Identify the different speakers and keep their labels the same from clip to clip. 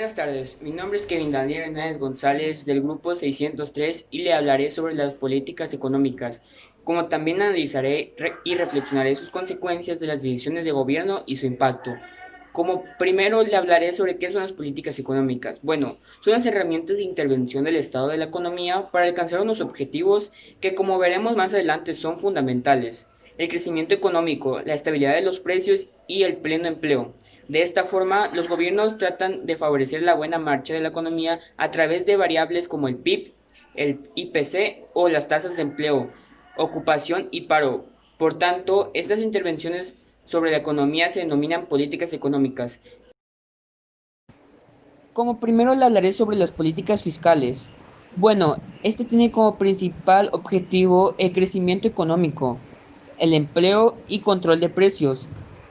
Speaker 1: Buenas tardes, mi nombre es Kevin Daniel Hernández González del grupo 603 y le hablaré sobre las políticas económicas, como también analizaré y reflexionaré sus consecuencias de las decisiones de gobierno y su impacto. Como primero le hablaré sobre qué son las políticas económicas. Bueno, son las herramientas de intervención del Estado de la economía para alcanzar unos objetivos que, como veremos más adelante, son fundamentales: el crecimiento económico, la estabilidad de los precios y el pleno empleo. De esta forma, los gobiernos tratan de favorecer la buena marcha de la economía a través de variables como el PIB, el IPC o las tasas de empleo, ocupación y paro. Por tanto, estas intervenciones sobre la economía se denominan políticas económicas. Como primero le hablaré sobre las políticas fiscales. Bueno, este tiene como principal objetivo el crecimiento económico, el empleo y control de precios.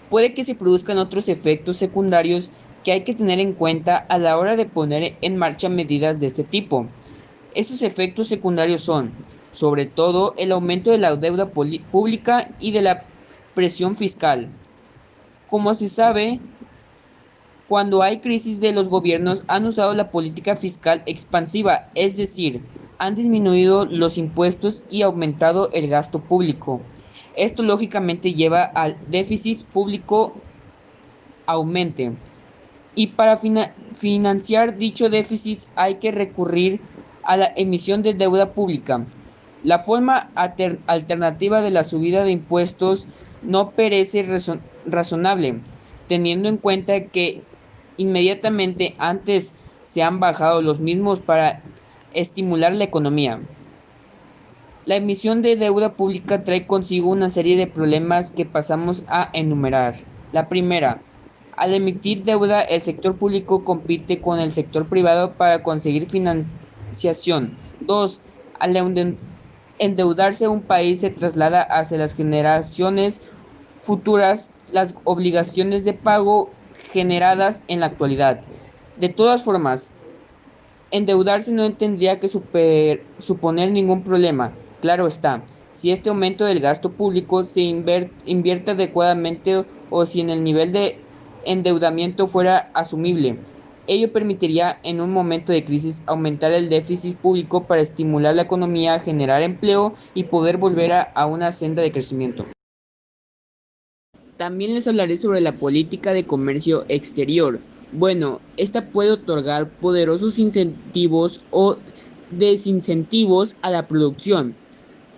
Speaker 1: Puede que se produzcan otros efectos secundarios que hay que tener en cuenta a la hora de poner en marcha medidas de este tipo. Estos efectos secundarios son, sobre todo, el aumento de la deuda pública y de la presión fiscal. Como se sabe, cuando hay crisis de los gobiernos han usado la política fiscal expansiva, es decir, han disminuido los impuestos y aumentado el gasto público. Esto lógicamente lleva al déficit público aumente. Y para financiar dicho déficit hay que recurrir a la emisión de deuda pública. La forma alternativa de la subida de impuestos no parece razonable, teniendo en cuenta que inmediatamente antes se han bajado los mismos para estimular la economía. La emisión de deuda pública trae consigo una serie de problemas que pasamos a enumerar. La primera, al emitir deuda, el sector público compite con el sector privado para conseguir financiación. 2. Al endeudarse un país se traslada hacia las generaciones futuras las obligaciones de pago generadas en la actualidad. De todas formas, endeudarse no tendría que suponer ningún problema, claro está, si este aumento del gasto público se invierte adecuadamente o si en el nivel de endeudamiento fuera asumible. Ello permitiría en un momento de crisis aumentar el déficit público para estimular la economía, generar empleo y poder volver a una senda de crecimiento. También les hablaré sobre la política de comercio exterior. Bueno, esta puede otorgar poderosos incentivos o desincentivos a la producción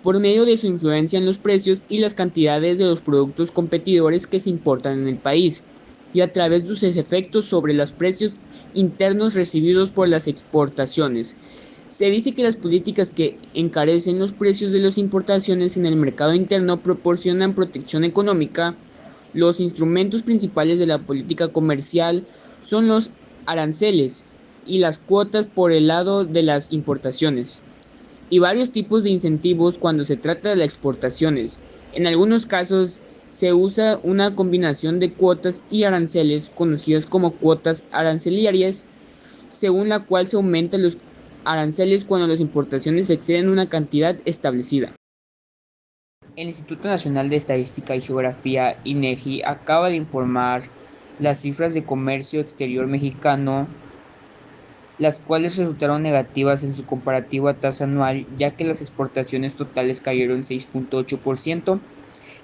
Speaker 1: por medio de su influencia en los precios y las cantidades de los productos competidores que se importan en el país, y a través de sus efectos sobre los precios internos recibidos por las exportaciones. Se dice que las políticas que encarecen los precios de las importaciones en el mercado interno proporcionan protección económica. Los instrumentos principales de la política comercial son los aranceles y las cuotas por el lado de las importaciones, y varios tipos de incentivos cuando se trata de las exportaciones. En algunos casos se usa una combinación de cuotas y aranceles conocidas como cuotas arancelarias, según la cual se aumentan los aranceles cuando las importaciones exceden una cantidad establecida. El Instituto Nacional de Estadística y Geografía, INEGI, acaba de informar las cifras de comercio exterior mexicano, las cuales resultaron negativas en su comparativa tasa anual, ya que las exportaciones totales cayeron 6.8%,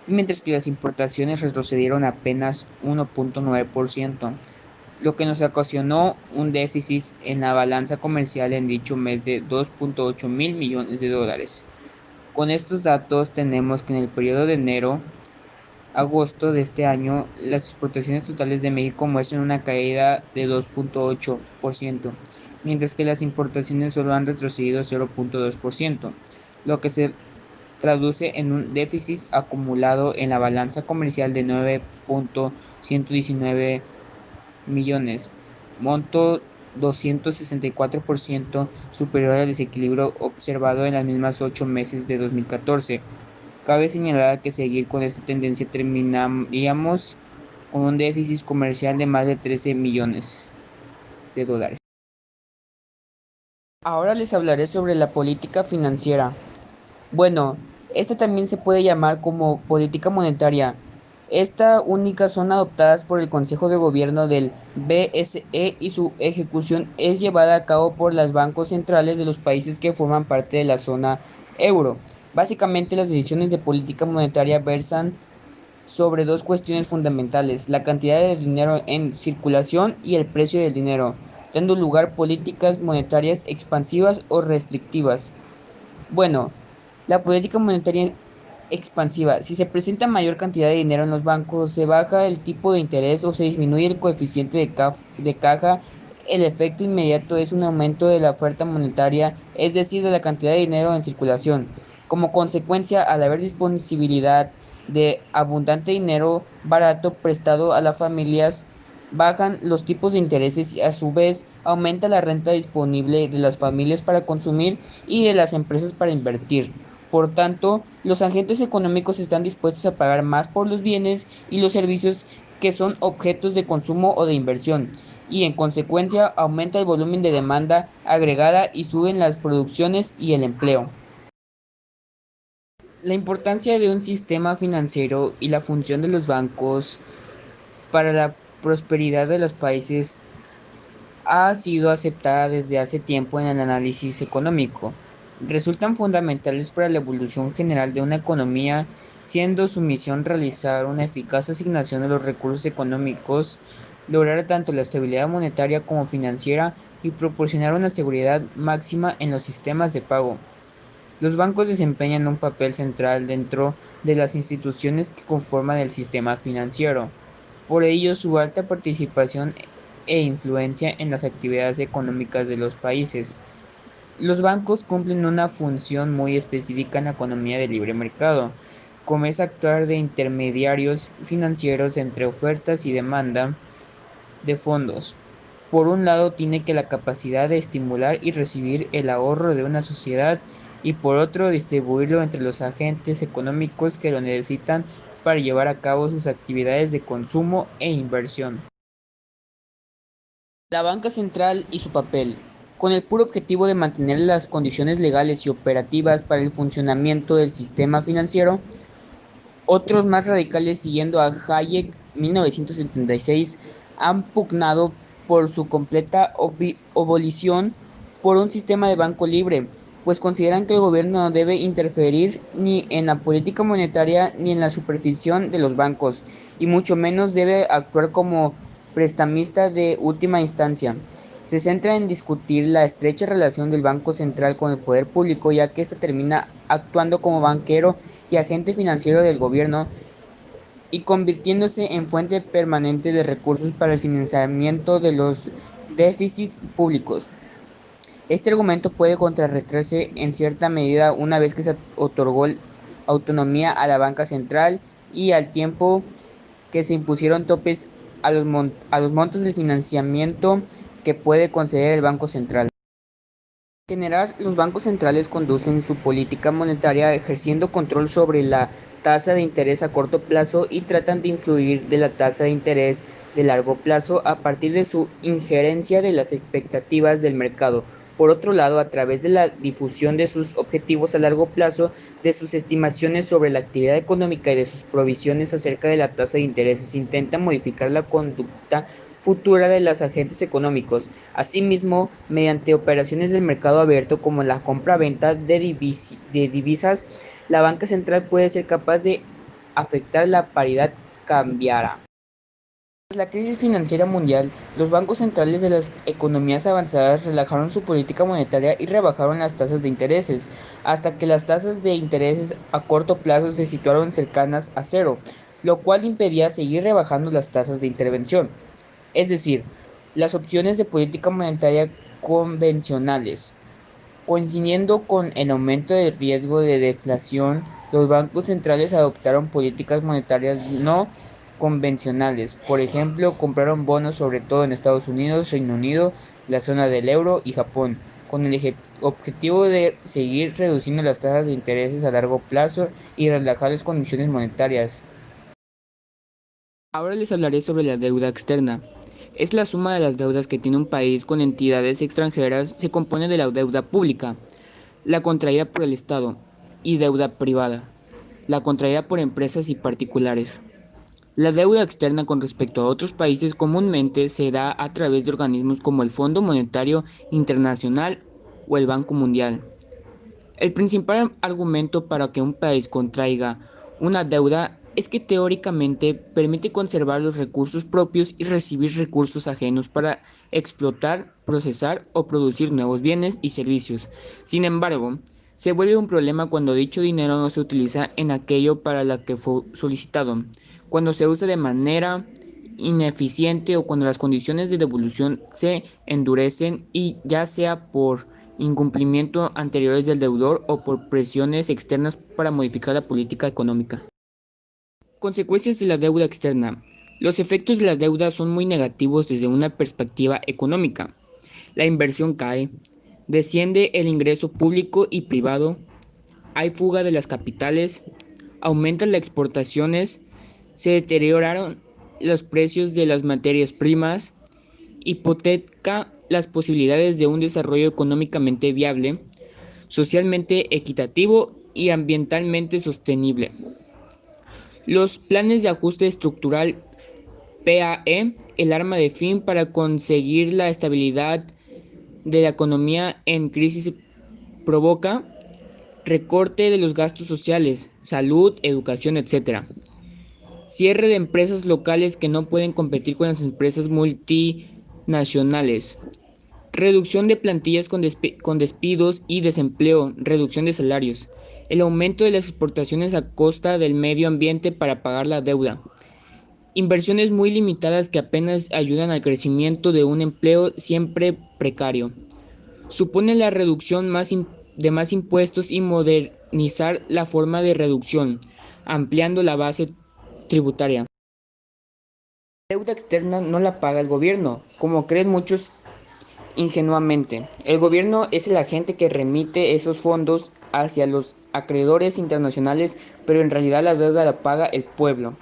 Speaker 1: mientras que las importaciones retrocedieron apenas 1.9%, lo que nos ocasionó un déficit en la balanza comercial en dicho mes de 2.8 mil millones de dólares. Con estos datos tenemos que en el periodo de enero agosto de este año, las exportaciones totales de México muestran una caída de 2.8%, mientras que las importaciones solo han retrocedido 0.2%, lo que se traduce en un déficit acumulado en la balanza comercial de 9.119 millones, monto 264% superior al desequilibrio observado en las mismas 8 meses de 2014. Cabe señalar que seguir con esta tendencia terminaríamos con un déficit comercial de más de 13 millones de dólares. Ahora les hablaré sobre la política financiera. Bueno, esta también se puede llamar como política monetaria. Estas únicas son adoptadas por el Consejo de Gobierno del BSE y su ejecución es llevada a cabo por los bancos centrales de los países que forman parte de la zona euro. Básicamente, las decisiones de política monetaria versan sobre dos cuestiones fundamentales: la cantidad de dinero en circulación y el precio del dinero, dando lugar a políticas monetarias expansivas o restrictivas. Bueno, la política monetaria expansiva. Si se presenta mayor cantidad de dinero en los bancos, se baja el tipo de interés o se disminuye el coeficiente de caja. El efecto inmediato es un aumento de la oferta monetaria, es decir, de la cantidad de dinero en circulación. Como consecuencia, al haber disponibilidad de abundante dinero barato prestado a las familias, bajan los tipos de intereses y a su vez aumenta la renta disponible de las familias para consumir y de las empresas para invertir. Por tanto, los agentes económicos están dispuestos a pagar más por los bienes y los servicios que son objetos de consumo o de inversión, y en consecuencia aumenta el volumen de demanda agregada y suben las producciones y el empleo. La importancia de un sistema financiero y la función de los bancos para la prosperidad de los países ha sido aceptada desde hace tiempo en el análisis económico. Resultan fundamentales para la evolución general de una economía, siendo su misión realizar una eficaz asignación de los recursos económicos, lograr tanto la estabilidad monetaria como financiera y proporcionar una seguridad máxima en los sistemas de pago. Los bancos desempeñan un papel central dentro de las instituciones que conforman el sistema financiero. Por ello, su alta participación e influencia en las actividades económicas de los países. Los bancos cumplen una función muy específica en la economía de libre mercado, como es actuar de intermediarios financieros entre ofertas y demanda de fondos. Por un lado, tiene que la capacidad de estimular y recibir el ahorro de una sociedad, y por otro, distribuirlo entre los agentes económicos que lo necesitan para llevar a cabo sus actividades de consumo e inversión. La banca central y su papel. Con el puro objetivo de mantener las condiciones legales y operativas para el funcionamiento del sistema financiero, otros más radicales, siguiendo a Hayek 1976, han pugnado por su completa abolición por un sistema de banco libre, pues consideran que el gobierno no debe interferir ni en la política monetaria ni en la supervisión de los bancos, y mucho menos debe actuar como prestamista de última instancia. Se centra en discutir la estrecha relación del Banco Central con el poder público, ya que éste termina actuando como banquero y agente financiero del gobierno y convirtiéndose en fuente permanente de recursos para el financiamiento de los déficits públicos. Este argumento puede contrarrestarse en cierta medida una vez que se otorgó autonomía a la banca central y al tiempo que se impusieron topes a los montos del financiamiento que puede conceder el Banco Central. En general, los bancos centrales conducen su política monetaria ejerciendo control sobre la tasa de interés a corto plazo y tratan de influir de la tasa de interés de largo plazo a partir de su injerencia de las expectativas del mercado. Por otro lado, a través de la difusión de sus objetivos a largo plazo, de sus estimaciones sobre la actividad económica y de sus provisiones acerca de la tasa de interés, se intenta modificar la conducta futura de los agentes económicos. Asimismo, mediante operaciones del mercado abierto como la compra-venta de divisas, la banca central puede ser capaz de afectar la paridad cambiaria. Tras la crisis financiera mundial, los bancos centrales de las economías avanzadas relajaron su política monetaria y rebajaron las tasas de intereses, hasta que las tasas de intereses a corto plazo se situaron cercanas a cero, lo cual impedía seguir rebajando las tasas de intervención, es decir, las opciones de política monetaria convencionales. Coincidiendo con el aumento del riesgo de deflación, los bancos centrales adoptaron políticas monetarias no convencionales. Por ejemplo, compraron bonos sobre todo en Estados Unidos, Reino Unido, la zona del euro y Japón, con el objetivo de seguir reduciendo las tasas de intereses a largo plazo y relajar las condiciones monetarias. Ahora les hablaré sobre la deuda externa. Es la suma de las deudas que tiene un país con entidades extranjeras. Se compone de la deuda pública, la contraída por el Estado, y deuda privada, la contraída por empresas y particulares.
Speaker 2: La deuda externa con respecto a otros países comúnmente se da a través de organismos como el Fondo Monetario Internacional o el Banco Mundial. El principal argumento para que un país contraiga una deuda es que teóricamente permite conservar los recursos propios y recibir recursos ajenos para explotar, procesar o producir nuevos bienes y servicios. Sin embargo, se vuelve un problema cuando dicho dinero no se utiliza en aquello para lo que fue solicitado, cuando se usa de manera ineficiente o cuando las condiciones de devolución se endurecen y ya sea por incumplimiento anteriores del deudor o por presiones externas para modificar la política económica. Consecuencias de la deuda externa. Los efectos de la deuda son muy negativos desde una perspectiva económica. La inversión cae, desciende el ingreso público y privado, hay fuga de las capitales, aumentan las exportaciones, se deterioraron los precios de las materias primas, hipoteca las posibilidades de un desarrollo económicamente viable, socialmente equitativo y ambientalmente sostenible. Los planes de ajuste estructural PAE, el arma de fin para conseguir la estabilidad de la economía en crisis, provoca recorte de los gastos sociales, salud, educación, etc. Cierre de empresas locales que no pueden competir con las empresas multinacionales. Reducción de plantillas con despidos y desempleo, reducción de salarios. El aumento de las exportaciones a costa del medio ambiente para pagar la deuda. Inversiones muy limitadas que apenas ayudan al crecimiento de un empleo siempre precario. Supone la reducción de más impuestos y modernizar la forma de reducción, ampliando la base tributaria. La deuda externa no la paga el gobierno, como creen muchos ingenuamente. El gobierno es el agente que remite esos fondos hacia los acreedores internacionales, pero en realidad la deuda la paga el pueblo.